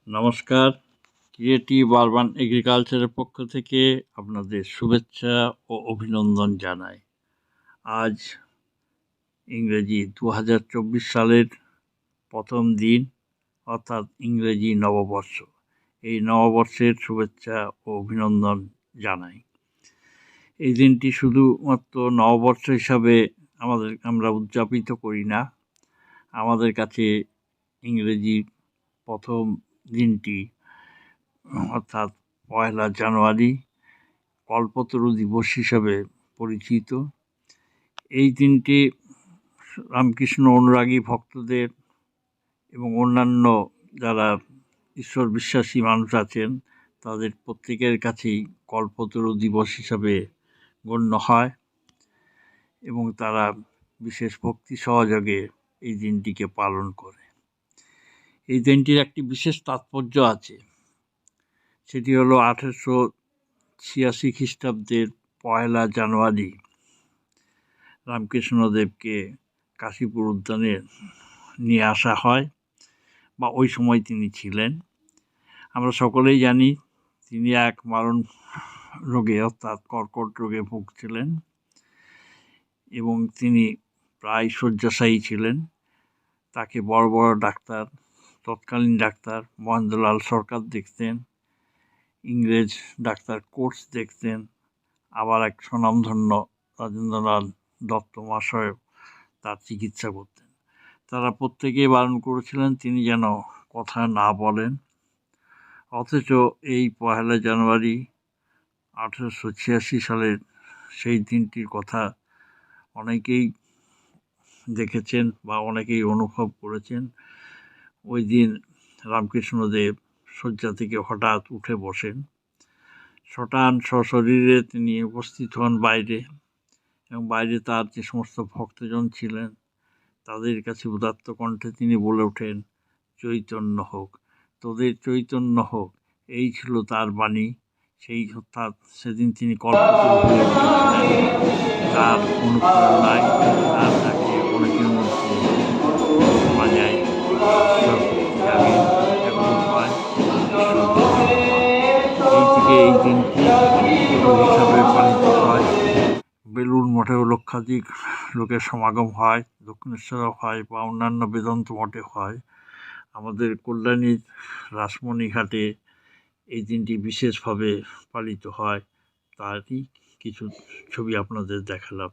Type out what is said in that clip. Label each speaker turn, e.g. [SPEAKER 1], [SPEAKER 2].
[SPEAKER 1] নমস্কার, creative urban এগ্রিকালচারের পক্ষ থেকে আপনাদের শুভেচ্ছা ও অভিনন্দন জানাই। আজ ইংরেজি 2024 সালের প্রথম দিন, অর্থাৎ ইংরেজি নববর্ষ। এই নববর্ষের শুভেচ্ছা ও অভিনন্দন জানাই। এই দিনটি শুধুমাত্র নববর্ষ হিসাবে আমরা উদযাপিত করি না। আমাদের কাছে ইংরেজি প্রথম দিনটি অর্থাৎ 1 জানুয়ারি কল্পতরু দিবস হিসাবে পরিচিত। এই দিনটি রামকৃষ্ণ অনুরাগী ভক্তদের এবং অন্যান্য যারা ঈশ্বর বিশ্বাসী মানুষ আছেন তাদের প্রত্যেকের কাছেই কল্পতরু দিবস হিসাবে গণ্য হয় এবং তারা বিশেষ ভক্তি সহযোগে এই দিনটিকে পালন করে। এই দিনটির একটি বিশেষ তাৎপর্য আছে, সেটি হলো 1886 খ্রিস্টাব্দের 1 জানুয়ারি রামকৃষ্ণদেবকে কাশীপুর উদ্যানে নিয়ে আসা হয়, বা ওই সময় তিনি ছিলেন। আমরা সকলেই জানি তিনি এক মারণ রোগে অর্থাৎ কর্কট রোগে ভুগছিলেন এবং তিনি প্রায় শয্যাশায়ী ছিলেন। তাকে বড় বড় ডাক্তার, তৎকালীন ডাক্তার মহেন্দ্রলাল সরকার দেখতেন, ইংরেজ ডাক্তার কোর্স দেখতেন, আবার এক স্বনামধন্য রাজেন্দ্রলাল দত্ত মহাশয় তার চিকিৎসা করতেন। তারা প্রত্যেকেই বারণ করেছিলেন তিনি যেন কথা না বলেন। অথচ এই 1 জানুয়ারি 1886 সালের সেই দিনটির কথা অনেকেই দেখেছেন বা অনেকেই অনুভব করেছেন। ওই দিন রামকৃষ্ণদেব শয্যা থেকে হঠাৎ উঠে বসেন, শটান সশরীরে তিনি উপস্থিত হন বাইরে, এবং বাইরে তার যে সমস্ত ভক্তজন ছিলেন তাদের কাছে উদাত্ত কণ্ঠে তিনি বলে ওঠেন, চৈতন্য হোক, তোদের চৈতন্য হোক। এই ছিল তার বাণী। সেই অর্থাৎ সেদিন তিনি কল্পতরু হয়ে উঠেছিলেন। তার অনুপ্রেরণায় আর তাকে অনেকের মধ্যে শোনা যায় ঈশ্বর ভক্তি জাগে, জাগরণ হয়, ঈশ্বর ভক্তি হয়। এই থেকে এই দিনটি কল্পতরু হিসাবে পালিত হয়। বেলুর মঠেও লক্ষাধিক লোকের সমাগম হয়, দক্ষিণেশ্বরেও হয়, বা অন্যান্য বেদান্ত মঠে হয়। আমাদের কল্যাণীর রাসমণিঘাটে এই দিনটি বিশেষভাবে পালিত হয়। তারই কিছু ছবি আপনাদের দেখালাম।